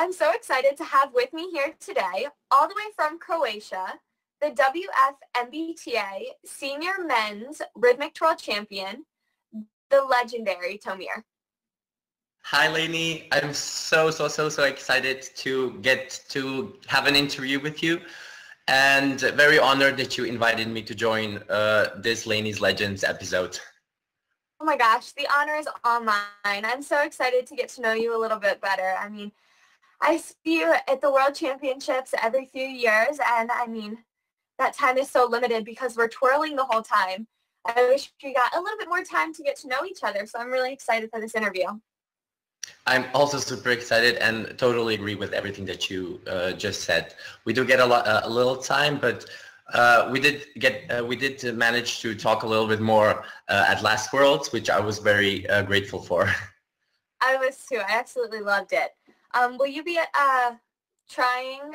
I'm so excited to have with me here today, all the way from Croatia, the WFMBTA Senior Men's Rhythmic Twirl Champion, the legendary Tihomir. Hi, Laney. I'm so excited to get to have an interview with you, and very honored that you invited me to join this Laney's Legends episode. Oh my gosh, the honor is all mine. I'm so excited to get to know you a little bit better. I mean, I see you at the World Championships every few years, and I mean, that time is so limited because we're twirling the whole time. I wish we got a little bit more time to get to know each other, so I'm really excited for this interview. I'm also super excited and totally agree with everything that you just said. We do get a little time, but we did manage to talk a little bit more at last Worlds, which I was very grateful for. I was too. I absolutely loved it. Will you be trying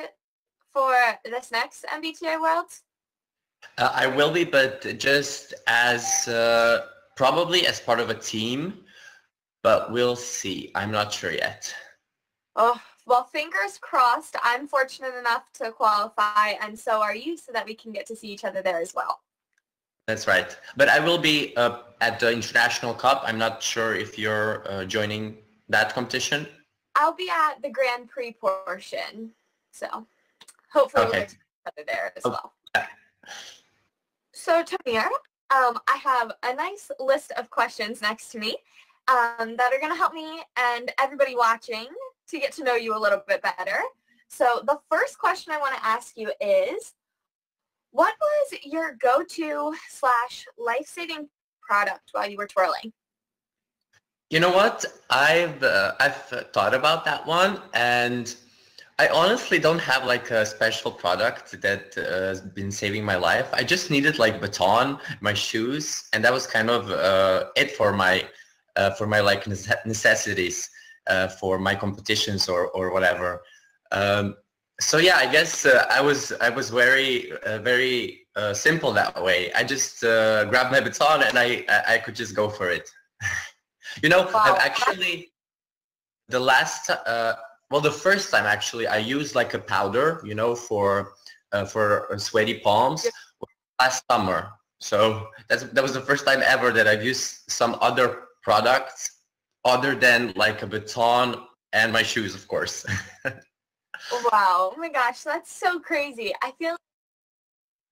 for this next MBTA Worlds? I will be, but just as probably as part of a team, but we'll see. I'm not sure yet. Oh, well, fingers crossed. I'm fortunate enough to qualify, and so are you, so that we can get to see each other there as well. That's right. But I will be at the International Cup. I'm not sure if you're joining that competition. I'll be at the Grand Prix portion, so hopefully we'll get to see each other there as well. Yeah. So, Tihomir, I have a nice list of questions next to me that are going to help me and everybody watching to get to know you a little bit better. So the first question I want to ask you is, what was your go-to / life-saving product while you were twirling? You know what? I've thought about that one, and I honestly don't have like a special product that has been saving my life. I just needed like baton, my shoes, and that was kind of it for my like necessities for my competitions or whatever. So yeah, I guess I was very simple that way. I just grabbed my baton and I could just go for it. You know, wow. I've actually the first time actually I used like a powder, you know, for sweaty palms last summer. So that was the first time ever that I've used some other products other than like a baton and my shoes, of course. Wow, oh my gosh, that's so crazy. I feel like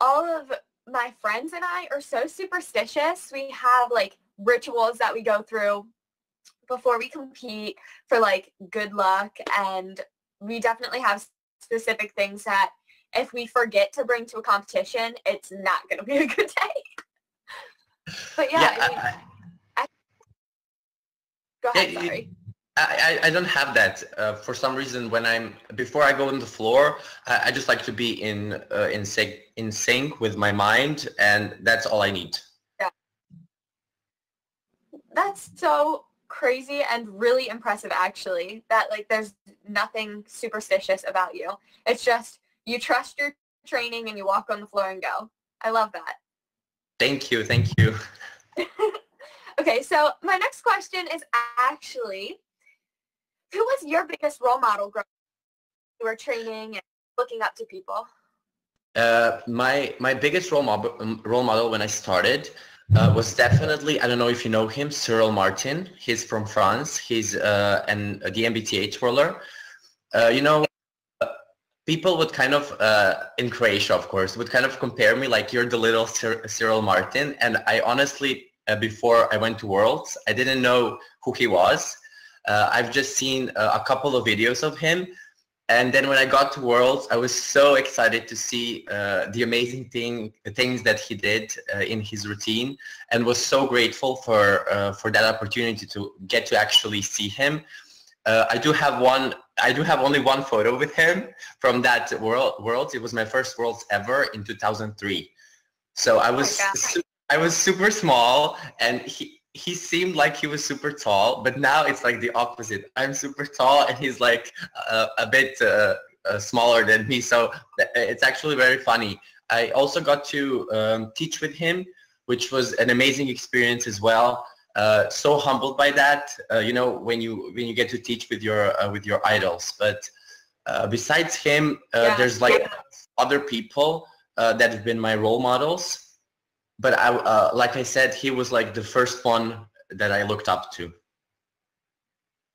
all of my friends and I are so superstitious. We have like rituals that we go through before we compete for like good luck, and we definitely have specific things that if we forget to bring to a competition, it's not going to be a good day. But yeah, go ahead, sorry. I don't have that. For some reason, before I go on the floor, I just like to be in sync with my mind, and that's all I need. Yeah. That's so crazy and really impressive, actually, that like there's nothing superstitious about you. It's just you trust your training and you walk on the floor and go. I love that. Thank you. Okay, so my next question is actually, who was your biggest role model growing up? You were training and looking up to people. My biggest role model when I started was definitely, I don't know if you know him, Cyril Martin. He's from France. He's the MBTA twirler. You know, people would kind of, in Croatia, of course, would kind of compare me like, you're the little Cyril Martin. And I honestly, before I went to Worlds, I didn't know who he was. I've just seen a couple of videos of him. And then when I got to Worlds, I was so excited to see the amazing things that he did in his routine, and was so grateful for that opportunity to get to actually see him. I do have only one photo with him from that Worlds. It was my first Worlds ever in 2003. So I was super small, and he seemed like he was super tall, but now it's like the opposite. I'm super tall and he's like a bit smaller than me. So it's actually very funny. I also got to teach with him, which was an amazing experience as well. So humbled by that, you know, when you get to teach with your idols. But Besides him, there's like other people that have been my role models. But like I said, he was like the first one that I looked up to.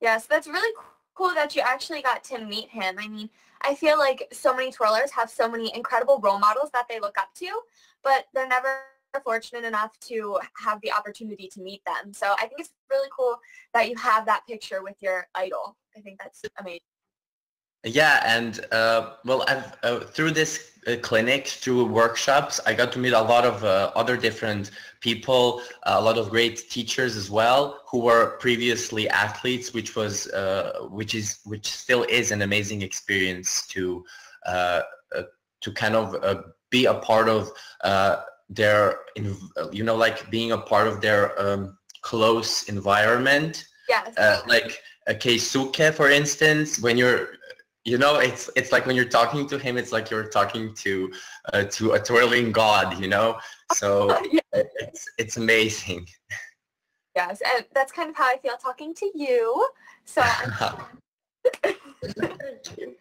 Yes, that's really cool that you actually got to meet him. I mean, I feel like so many twirlers have so many incredible role models that they look up to, but they're never fortunate enough to have the opportunity to meet them. So I think it's really cool that you have that picture with your idol. I think that's amazing. Yeah, and well, I've through this clinic, through workshops, I got to meet a lot of other different people, a lot of great teachers as well, who were previously athletes, which still is an amazing experience to kind of be a part of their, like being a part of their close environment. Yes. Like Keisuke, for instance, when you're it's like when you're talking to him, it's like you're talking to a twirling god, So it's amazing. Yes, and that's kind of how I feel talking to you. So. Thank you.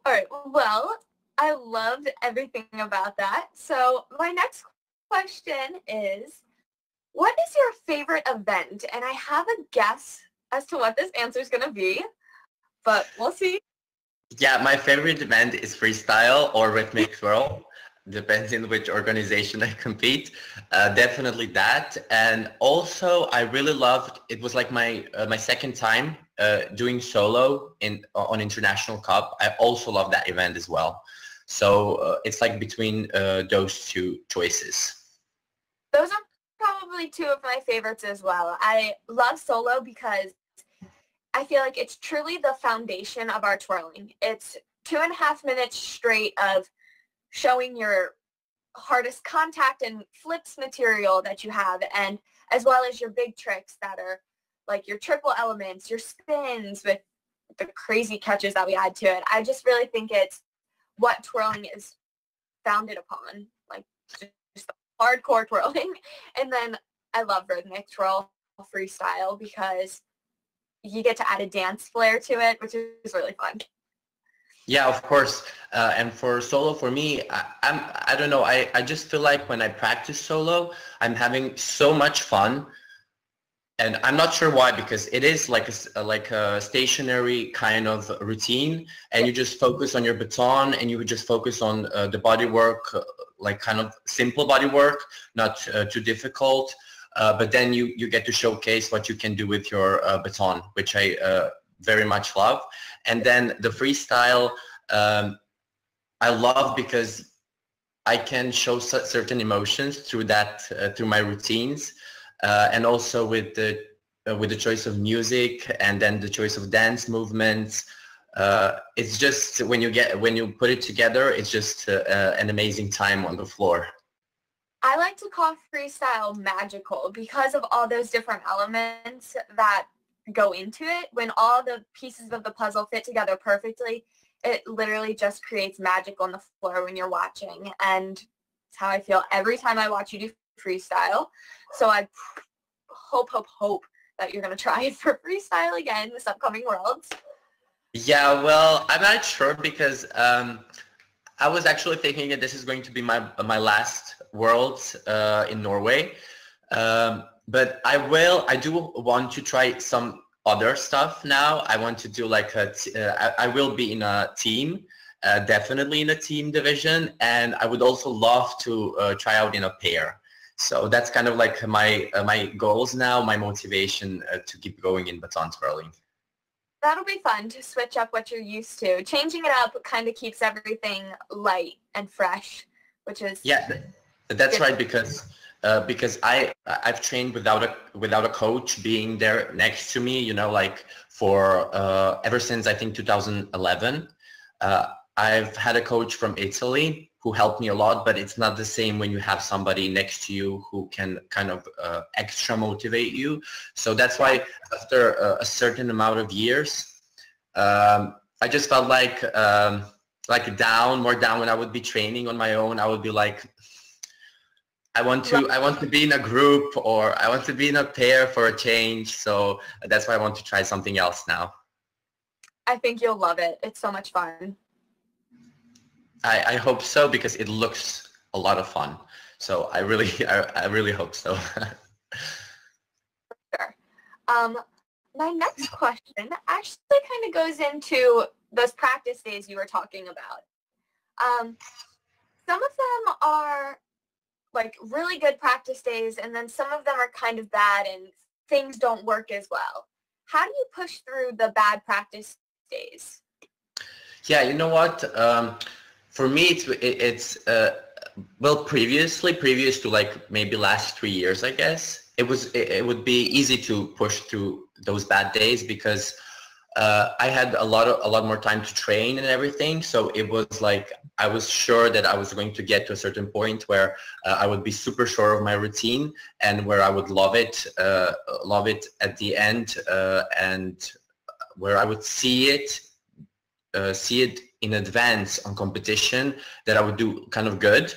All right. Well, I loved everything about that. So my next question is, what is your favorite event? And I have a guess as to what this answer is going to be, but we'll see. Yeah, my favorite event is freestyle or rhythmic twirl. Depends in which organization I compete. Definitely that. And also, I really loved, it was like my second time doing solo on International Cup. I also love that event as well. So it's like between those two choices. Those are probably two of my favorites as well. I love solo because I feel like it's truly the foundation of our twirling. It's 2.5 minutes straight of showing your hardest contact and flips material that you have, and as well as your big tricks that are like your triple elements, your spins with the crazy catches that we add to it. I just really think it's what twirling is founded upon, like just hardcore twirling. And then I love rhythmic twirl freestyle because you get to add a dance flair to it, which is really fun. Yeah, of course. And for solo, for me, I don't know. I just feel like when I practice solo, I'm having so much fun. And I'm not sure why, because it is like a stationary kind of routine, and you just focus on your baton, and you would just focus on the body work, like kind of simple body work, not too difficult. But then you get to showcase what you can do with your baton, which I very much love. And then the freestyle, I love because I can show certain emotions through that, through my routines. And also with the choice of music and then the choice of dance movements, it's just when you put it together, it's just an amazing time on the floor. I like to call freestyle magical because of all those different elements that go into it. When all the pieces of the puzzle fit together perfectly, it literally just creates magic on the floor when you're watching, and it's how I feel every time I watch you do freestyle. So I hope that you're going to try it for freestyle again this upcoming Worlds. Yeah, well, I'm not sure because I was actually thinking that this is going to be my last Worlds in Norway. But I do want to try some other stuff now. I want to do like I will be in a team, definitely in a team division, and I would also love to try out in a pair. So that's kind of like my goals now, my motivation to keep going in baton twirling. That'll be fun to switch up what you're used to. Changing it up kind of keeps everything light and fresh, which is that's right, because I've trained without a coach being there next to me, like for ever since I think 2011. I've had a coach from Italy who helped me a lot, but it's not the same when you have somebody next to you who can kind of extra motivate you. So that's why after a certain amount of years, I just felt like more down when I would be training on my own. I would be like, I want to be in a group, or I want to be in a pair for a change. So that's why I want to try something else now. I think you'll love it. It's so much fun. I hope so, because it looks a lot of fun. So I really hope so. Sure. My next question actually kind of goes into those practice days you were talking about. Some of them are like really good practice days, and then some of them are kind of bad and things don't work as well. How do you push through the bad practice days? Yeah, you know what? For me, it's well, previous to like maybe last 3 years, I guess, it would be easy to push through those bad days, because I had a lot more time to train and everything. So it was like I was sure that I was going to get to a certain point where I would be super sure of my routine, and where I would love it at the end, and where I would see it in advance on competition, that I would do kind of good.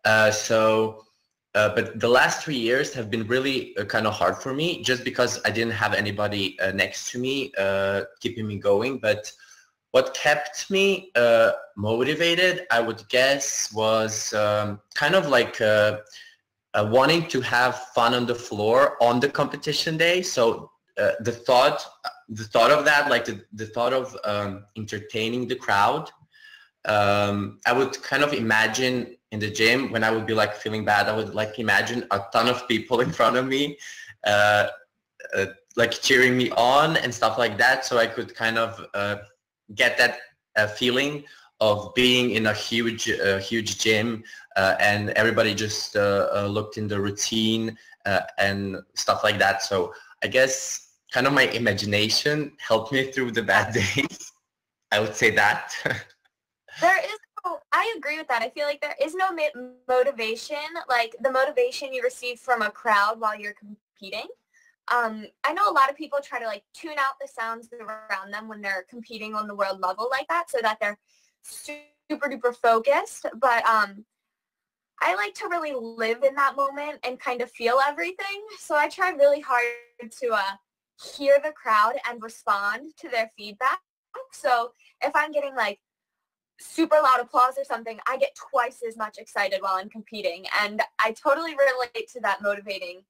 But the last 3 years have been really kind of hard for me, just because I didn't have anybody next to me keeping me going. But what kept me motivated, I would guess, was kind of like wanting to have fun on the floor on the competition day. So the thought of that, like the thought of entertaining the crowd, I would kind of imagine in the gym, when I would be like feeling bad, I would like imagine a ton of people in front of me like cheering me on and stuff like that, so I could kind of get that feeling of being in a huge gym, and everybody just looked in the routine and stuff like that. So I guess kind of my imagination helped me through the bad days. I would say that. I agree with that. I feel like there is no motivation, like the motivation you receive from a crowd while you're competing. I know a lot of people try to like tune out the sounds around them when they're competing on the world level like that, so that they're super duper focused. But I like to really live in that moment and kind of feel everything. So I try really hard to hear the crowd and respond to their feedback. So if I'm getting like super loud applause or something, I get twice as much excited while I'm competing. And I totally relate to that motivating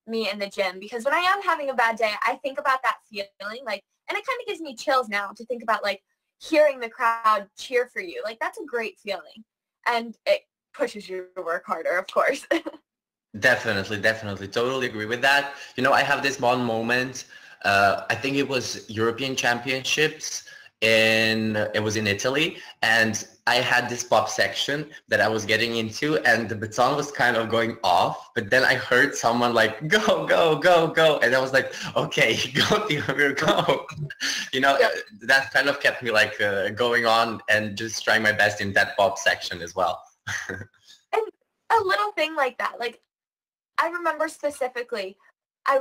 me in the gym, because when I am having a bad day, I think about that feeling, like, and it kind of gives me chills now to think about like hearing the crowd cheer for you. Like, that's a great feeling, and it pushes you to work harder, of course. Definitely, totally agree with that. You know, I have this one moment, I think it was European Championships, and it was in Italy, and I had this pop section that I was getting into, and the baton was kind of going off, but then I heard someone like, go, go, go, go, and I was like, okay, go, Tihomir, go. You know, Yeah. that kind of kept me like going on and just trying my best in that pop section as well. And a little thing like that, like, I remember specifically, I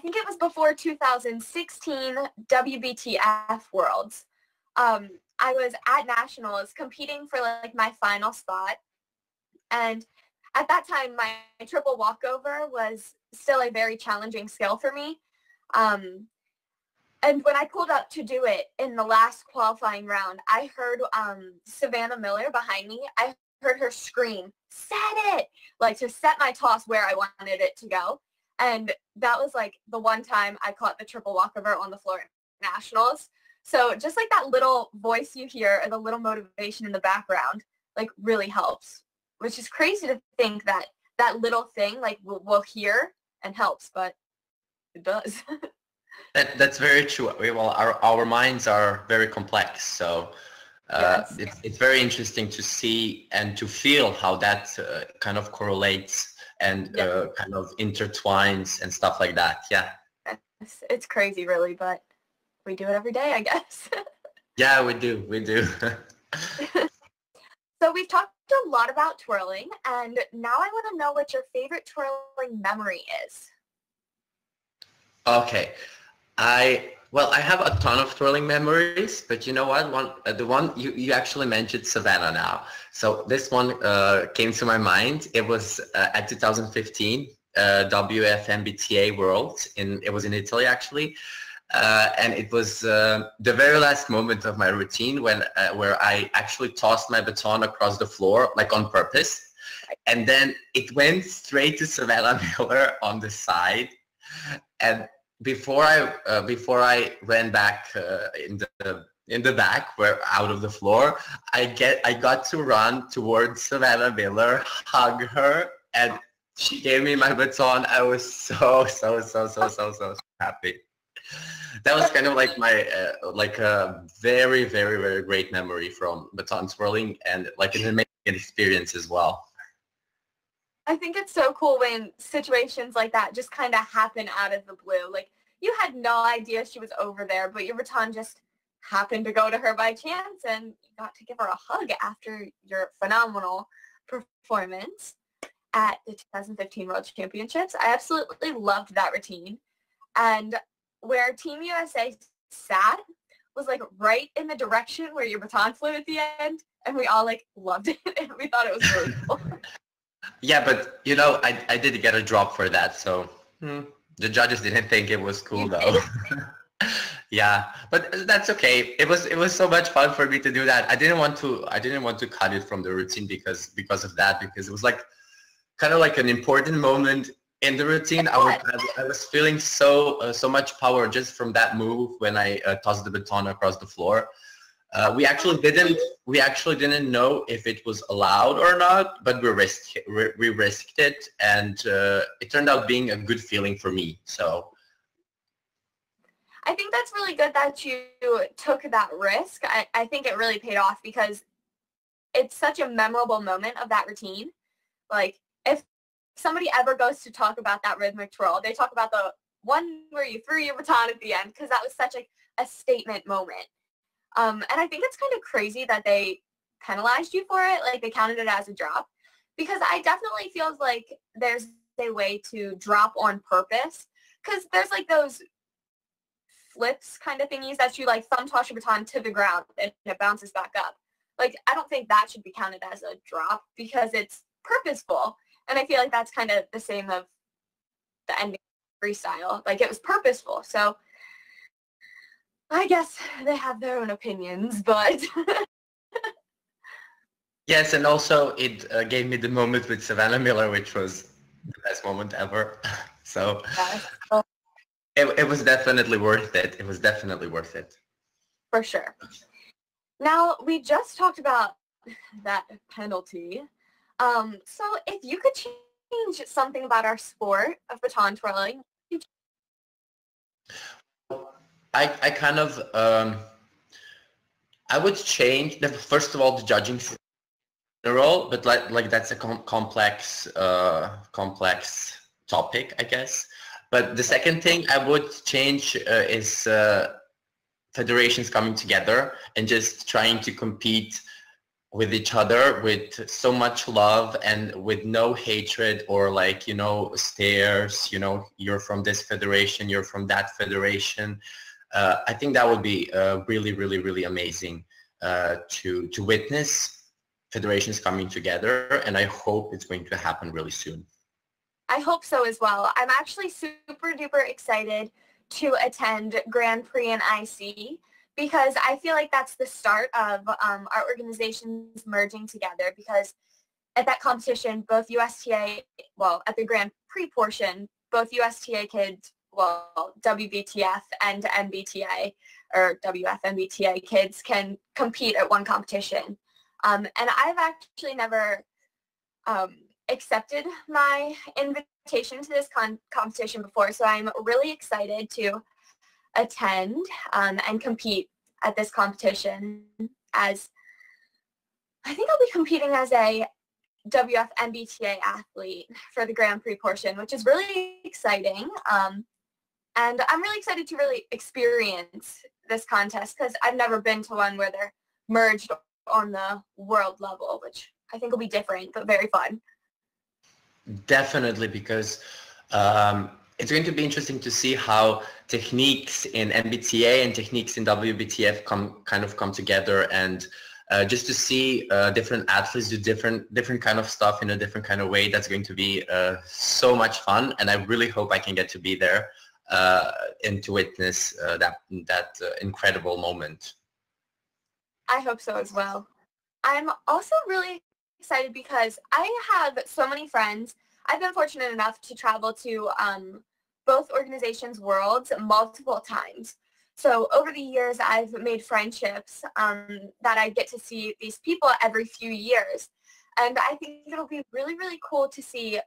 think it was before 2016 WBTF Worlds. I was at Nationals competing for like my final spot. And at that time, my triple walkover was still a very challenging skill for me. And when I pulled up to do it in the last qualifying round, I heard Savannah Miller behind me. I heard her scream, "Set it!" like to set my toss where I wanted it to go. And that was like the one time I caught the triple walkover on the floor at Nationals. So just like that little voice you hear or the little motivation in the background, like really helps, which is crazy to think that that little thing like we'll hear and helps, but it does. That's very true. Well, our minds are very complex, so Yes. it's very interesting to see and to feel how that kind of correlates and kind of intertwines and stuff like that. Yeah. It's crazy, really, but we do it every day, I guess. Yeah, we do. So we've talked a lot about twirling, and now I want to know what your favorite twirling memory is. Okay. I have a ton of twirling memories, but you know what? The one you actually mentioned Savannah now. So this one came to my mind. It was at 2015 WFMBTA Worlds. It was in Italy actually. and it was the very last moment of my routine when where I actually tossed my baton across the floor, like on purpose, and then it went straight to Savannah Miller on the side. And before I ran back in the back, where out of the floor, I got to run towards Savannah Miller, hug her, and she gave me my baton. I was so happy. That was kind of like my like a very, very, very great memory from baton twirling, and like an amazing experience as well. I think it's so cool when situations like that just kind of happen out of the blue. Like, you had no idea she was over there, but your baton just happened to go to her by chance, and you got to give her a hug after your phenomenal performance at the 2015 World Championships. I absolutely loved that routine. And where Team USA sat was like right in the direction where your baton flew at the end, and we all like loved it, and we thought it was really cool. Yeah, but you know, I did get a drop for that, so the judges didn't think it was cool though. Yeah, but that's okay. It was so much fun for me to do that. I didn't want to cut it from the routine because of that, because it was like kind of like an important moment in the routine. I was feeling so much power just from that move when I tossed the baton across the floor. We actually didn't know if it was allowed or not, but we risked it, and it turned out being a good feeling for me. So I think that's really good that you took that risk. I think it really paid off because it's such a memorable moment of that routine. Like, if somebody ever goes to talk about that rhythmic twirl, they talk about the one where you threw your baton at the end, because that was such a statement moment. And I think it's kind of crazy that they penalized you for it, like they counted it as a drop, because I definitely feel like there's a way to drop on purpose, because there's like those flips kind of thingies that you like thumb toss your baton to the ground and it bounces back up. Like, I don't think that should be counted as a drop because it's purposeful. And I feel like that's kind of the same of the ending freestyle. Like, it was purposeful. So I guess they have their own opinions, but yes, and also it gave me the moment with Savannah Miller, which was the best moment ever. So it was definitely worth it. It was definitely worth it. For sure. Now, we just talked about that penalty. So if you could change something about our sport of baton twirling. I kind of, I would change, first of all, the judging system in general, but like that's a complex topic, I guess. But the second thing I would change is federations coming together and just trying to compete with each other with so much love and with no hatred or like, you know, stares, you know, you're from this federation, you're from that federation. I think that would be really, really, really amazing to witness federations coming together, and I hope it's going to happen really soon. I hope so as well. I'm actually super duper excited to attend Grand Prix and IC because I feel like that's the start of our organizations merging together, because at that competition, both USTA, well, at the Grand Prix portion, both USTA kids, well, WBTF and MBTA, or WF-MBTA kids can compete at one competition. And I've actually never accepted my invitation to this competition before, so I'm really excited to attend and compete at this competition, as I think I'll be competing as a WF-MBTA athlete for the Grand Prix portion, which is really exciting. And I'm really excited to really experience this contest because I've never been to one where they're merged on the world level, which I think will be different, but very fun. Definitely, because it's going to be interesting to see how techniques in MBTA and techniques in WBTF come together, and just to see different athletes do different kind of stuff in a different kind of way. That's going to be so much fun, and I really hope I can get to be there. and to witness that incredible moment. I hope so as well. I'm also really excited because I have so many friends. I've been fortunate enough to travel to both organizations' worlds multiple times. So over the years, I've made friendships that I get to see these people every few years. And I think it'll be really, really cool to see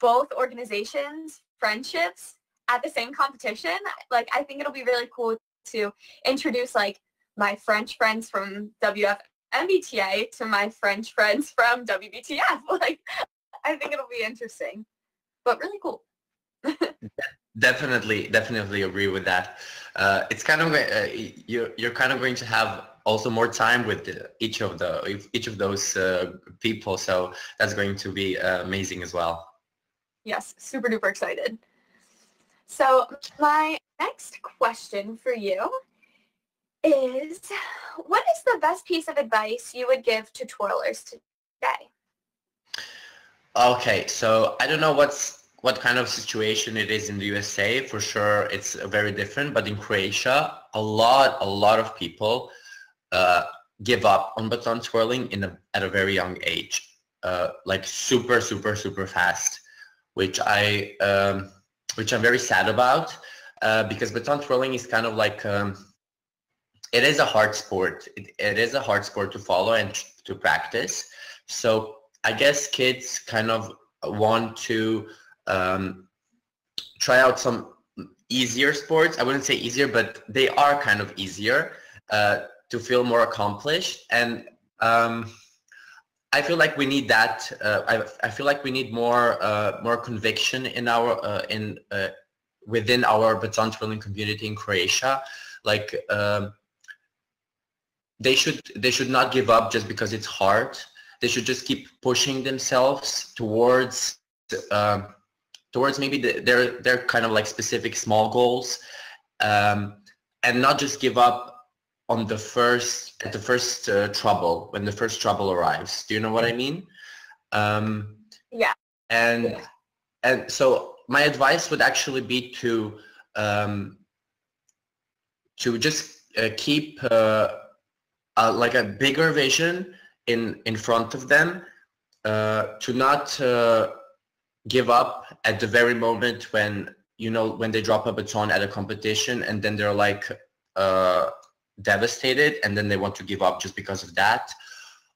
both organizations' friendships at the same competition. Like, I think it'll be really cool to introduce, like, my French friends from WFMBTA to my French friends from WBTF. Like, I think it'll be interesting, but really cool. Definitely agree with that. It's kind of you're kind of going to have also more time with each of those people, so that's going to be amazing as well. Yes, super duper excited. So my next question for you is, what is the best piece of advice you would give to twirlers today? Okay, so I don't know what kind of situation it is in the USA. For sure, it's very different. But in Croatia, a lot of people give up on baton twirling at a very young age, like super fast, which I'm very sad about, because baton twirling is kind of like it is a hard sport. It is a hard sport to follow and to practice. So I guess kids kind of want to try out some easier sports. I wouldn't say easier, but they are kind of easier to feel more accomplished. And I feel like we need that. I feel like we need more conviction in our within our baton twirling community in Croatia. Like they should not give up just because it's hard. They should just keep pushing themselves towards maybe their kind of like specific small goals, and not just give up on the first trouble, when the first trouble arrives. Do you know what I mean? Yeah. And so my advice would actually be to just keep like a bigger vision in front of them, to not give up at the very moment when they drop a baton at a competition, and then they're like devastated, and then they want to give up just because of that,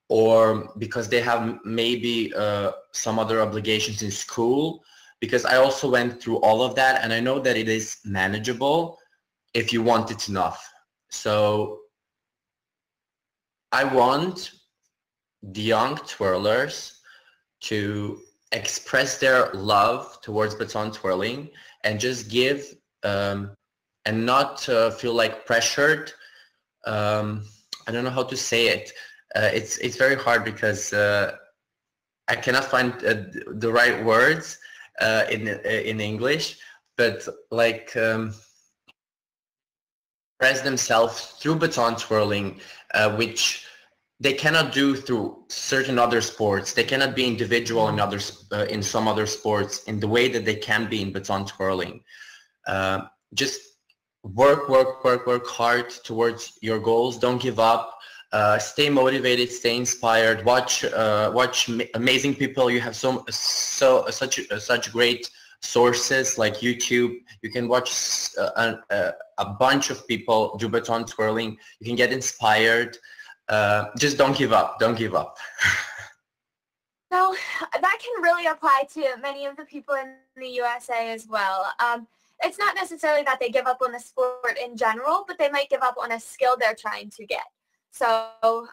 or because they have maybe some other obligations in school. Because I also went through all of that, and I know that it is manageable if you want it enough. So I want the young twirlers to express their love towards baton twirling and just give, and not feel like pressured. I don't know how to say it. It's very hard because I cannot find the right words in English, but like express themselves through baton twirling, which they cannot do through certain other sports. They cannot be individual in some other sports in the way that they can be in baton twirling. Just work hard towards your goals. Don't give up. Stay motivated. Stay inspired. Watch amazing people. You have such great sources like YouTube. You can watch a bunch of people do baton twirling. You can get inspired. Just don't give up. Don't give up. No, that can really apply to many of the people in the USA as well. It's not necessarily that they give up on the sport in general, but they might give up on a skill they're trying to get. So,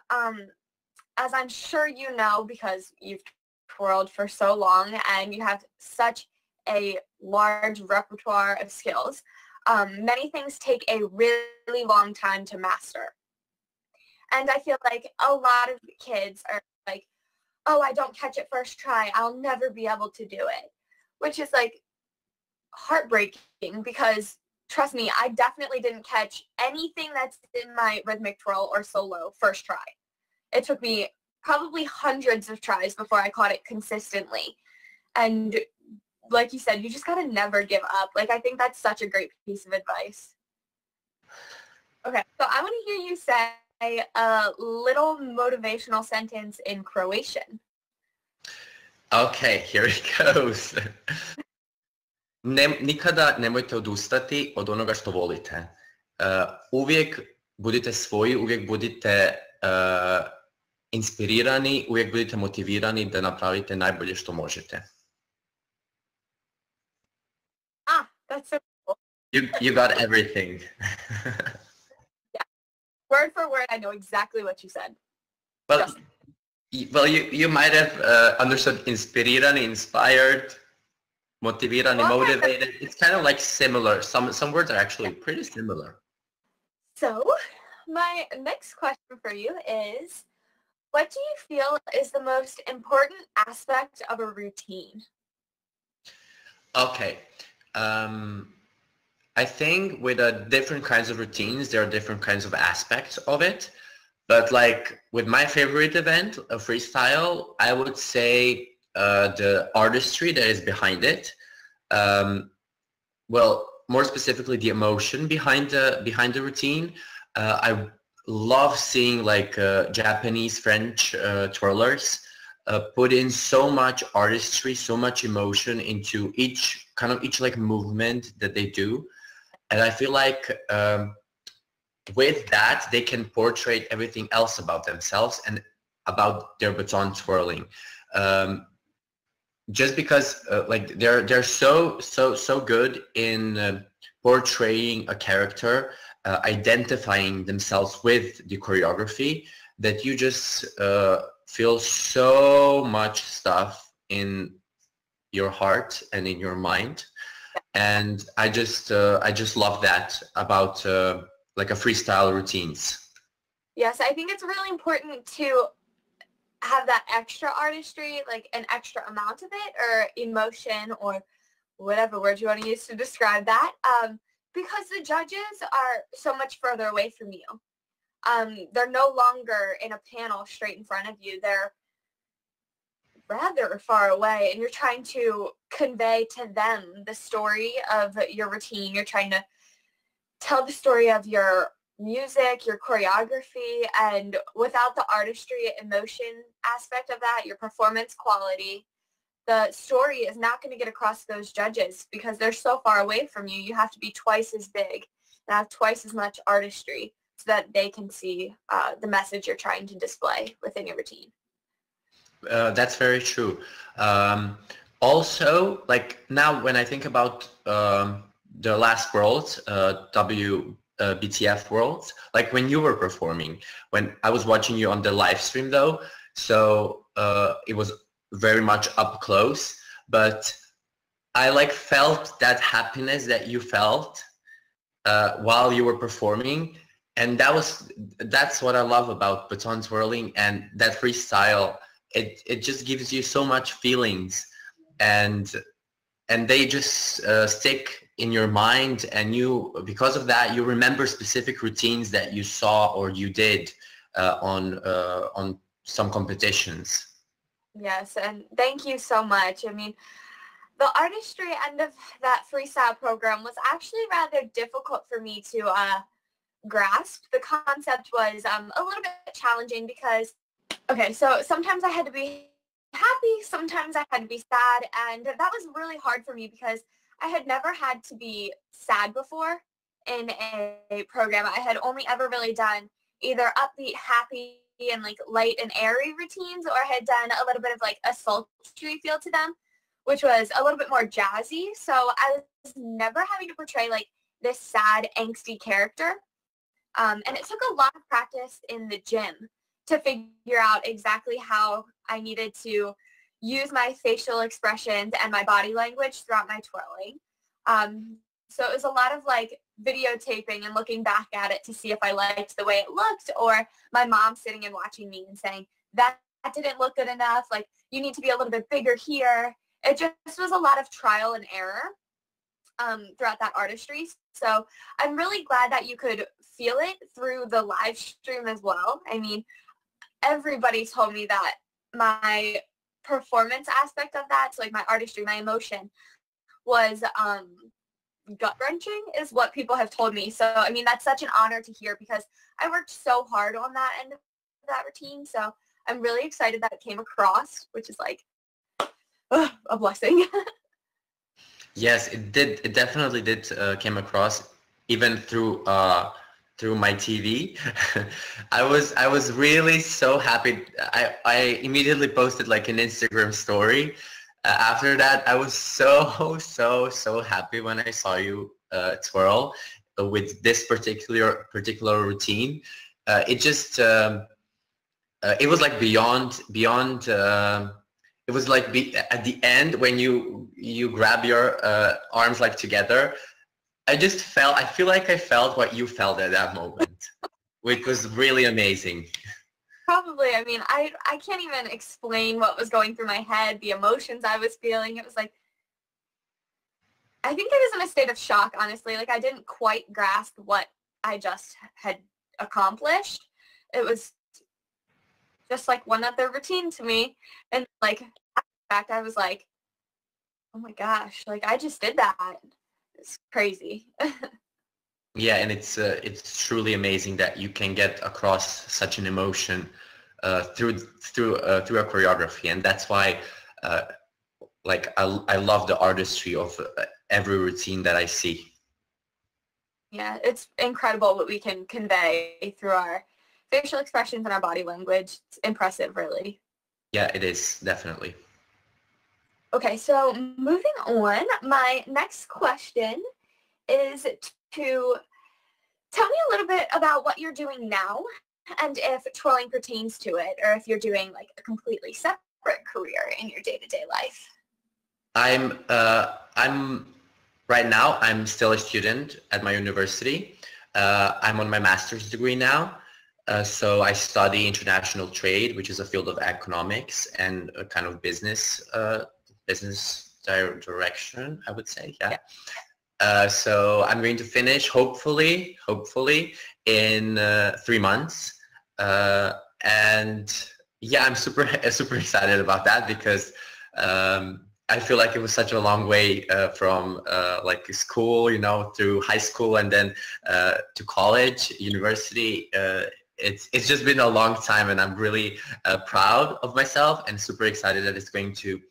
as I'm sure you know, because you've twirled for so long and you have such a large repertoire of skills, many things take a really long time to master. And I feel like a lot of kids are like, oh, I don't catch it first try, I'll never be able to do it, which is like heartbreaking, because trust me, I definitely didn't catch anything that's in my rhythmic twirl or solo first try. It took me probably hundreds of tries before I caught it consistently. And like you said, you just gotta never give up. Like, I think that's such a great piece of advice. Okay, so I want to hear you say a little motivational sentence in Croatian. Okay, here it goes. Nikada nemojte odustati od onoga što volite. Uvijek budite svoji, uvijek budite inspirirani, uvijek budite motivirani da napravite najbolje što možete. That's so cool. You got everything. Yeah. Word for word, I know exactly what you said. Well, you might have understood inspirirani, inspired, motivirani, motivated. It's kind of like similar. Some words are actually pretty similar. So, my next question for you is, what do you feel is the most important aspect of a routine? Okay. I think with different kinds of routines, there are different kinds of aspects of it. But like with my favorite event, a freestyle, I would say the artistry that is behind it. Well, more specifically, the emotion behind the routine. I love seeing like Japanese, French twirlers put in so much artistry, so much emotion into each like movement that they do. And I feel like with that, they can portray everything else about themselves and about their baton twirling. Just because like they're so good in portraying a character, identifying themselves with the choreography, that you just feel so much stuff in your heart and in your mind. And I just love that about like a freestyle routines. Yes, I think it's really important to have that extra artistry, like an extra amount of it, or emotion, or whatever word you want to use to describe that, because the judges are so much further away from you. They're no longer in a panel straight in front of you. They're rather far away, and you're trying to convey to them the story of your routine. You're trying to tell the story of your music, your choreography, and without the artistry, emotion aspect of that, your performance quality, the story is not going to get across to those judges because they're so far away from you. You have to be twice as big and have twice as much artistry so that they can see the message you're trying to display within your routine. That's very true. Also, like now when I think about the last Worlds, WBTF Worlds, like when you were performing, when I was watching you on the live stream though, so it was very much up close, but I like felt that happiness that you felt while you were performing, and that's what I love about baton twirling and that freestyle. It just gives you so much feelings, and they just stick in your mind, and you, because of that, you remember specific routines that you saw or you did on some competitions. Yes, and thank you so much. I mean, the artistry end of that freestyle program was actually rather difficult for me to grasp. The concept was a little bit challenging because, okay, so sometimes I had to be happy, sometimes I had to be sad, and that was really hard for me because I had never had to be sad before in a program. I had only ever really done either upbeat, happy, and like light and airy routines, or I had done a little bit of like a sultry feel to them, which was a little bit more jazzy. So I was never having to portray like this sad, angsty character. And it took a lot of practice in the gym to figure out exactly how I needed to use my facial expressions and my body language throughout my twirling. So it was a lot of like videotaping and looking back at it to see if I liked the way it looked, or my mom sitting and watching me and saying, that didn't look good enough, like you need to be a little bit bigger here. It just was a lot of trial and error throughout that artistry. So I'm really glad that you could feel it through the live stream as well. I mean, everybody told me that my performance aspect of that, so like my artistry, my emotion, was gut-wrenching is what people have told me. So, I mean, that's such an honor to hear because I worked so hard on that end of that routine. So I'm really excited that it came across, which is like a blessing. Yes, it did. It definitely did came across even through my TV. I was really so happy. I immediately posted like an Instagram story. After that, I was so happy when I saw you twirl with this particular routine. It just it was like beyond. It was like at the end when you grab your arms like together. I feel like I felt what you felt at that moment, which was really amazing. Probably. I mean, I can't even explain what was going through my head, the emotions I was feeling. It was like, I think I was in a state of shock, honestly. Like, I didn't quite grasp what I just had accomplished. It was just like one other routine to me. And like, after the fact, I was like, oh my gosh, like I just did that. It's crazy. Yeah, and it's truly amazing that you can get across such an emotion through a choreography, and that's why like I love the artistry of every routine that I see. Yeah, it's incredible what we can convey through our facial expressions and our body language. It's impressive, really. Yeah, it is definitely. Okay, so moving on, my next question is to tell me a little bit about what you're doing now and if twirling pertains to it or if you're doing like a completely separate career in your day-to-day life. I'm right now I'm still a student at my university. I'm on my master's degree now. So I study international trade, which is a field of economics and a kind of business direction, I would say. Yeah. So I'm going to finish hopefully in 3 months. And yeah, I'm super excited about that because I feel like it was such a long way from like school, through high school and then to college, university. It's just been a long time, and I'm really proud of myself and super excited that it's going to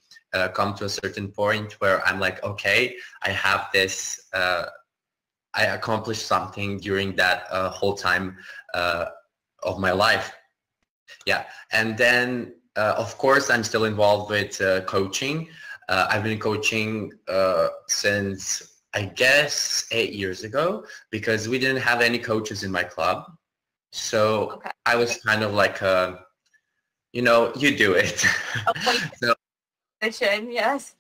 come to a certain point where I'm like, okay, I have this, I accomplished something during that whole time of my life. Yeah, and then of course I'm still involved with coaching. I've been coaching since I guess 8 years ago because we didn't have any coaches in my club. So okay. I was kind of like, you do it. So, yes.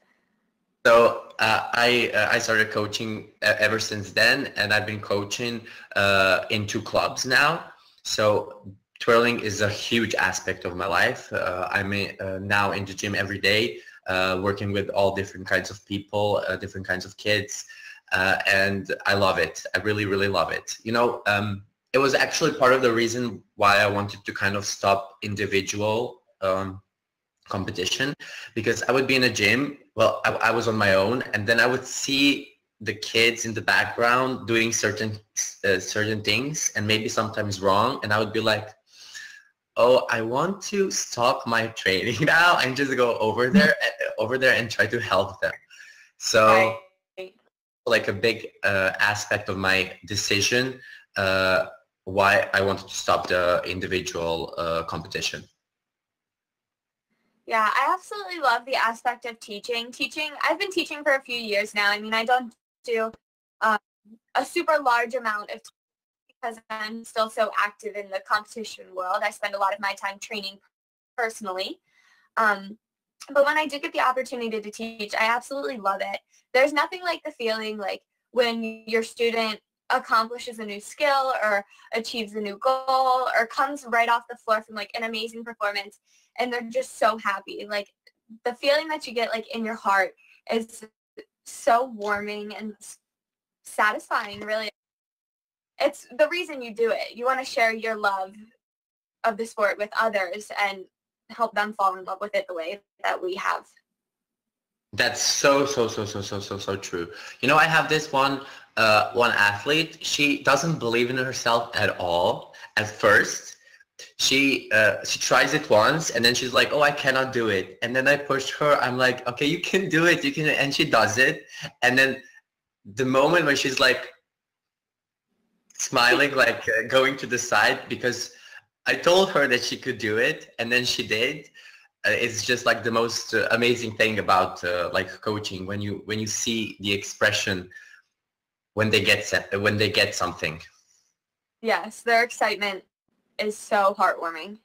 So I started coaching ever since then, and I've been coaching in 2 clubs now. So twirling is a huge aspect of my life. I'm now in the gym every day, working with all different kinds of people, different kinds of kids, and I love it. I really, really love it. It was actually part of the reason why I wanted to kind of stop individual competition, because I would be in a gym. Well, I was on my own, and then I would see the kids in the background doing certain things, and maybe sometimes wrong, and I would be like, oh, I want to stop my training now and just go over there and try to help them. So like a big aspect of my decision why I wanted to stop the individual competition. Yeah, I absolutely love the aspect of teaching. I've been teaching for a few years now. I mean, I don't do a super large amount of teaching because I'm still so active in the competition world. I spend a lot of my time training personally. But when I do get the opportunity to teach, I absolutely love it. There's nothing like the feeling like when your student accomplishes a new skill or achieves a new goal or comes right off the floor from like an amazing performance and they're just so happy. Like the feeling that you get like in your heart is so warming and satisfying, really. It's the reason you do it. You want to share your love of the sport with others and help them fall in love with it the way that we have. That's so true. You know, I have this one athlete. She doesn't believe in herself at all at first. She tries it once and then she's like, oh, I cannot do it. And then I push her. I'm like, okay, you can do it. You can. And she does it. And then the moment when she's like smiling, like going to the side because I told her that she could do it and then she did. It's just like the most amazing thing about like coaching when you see the expression when they get something. Yes, their excitement is so heartwarming.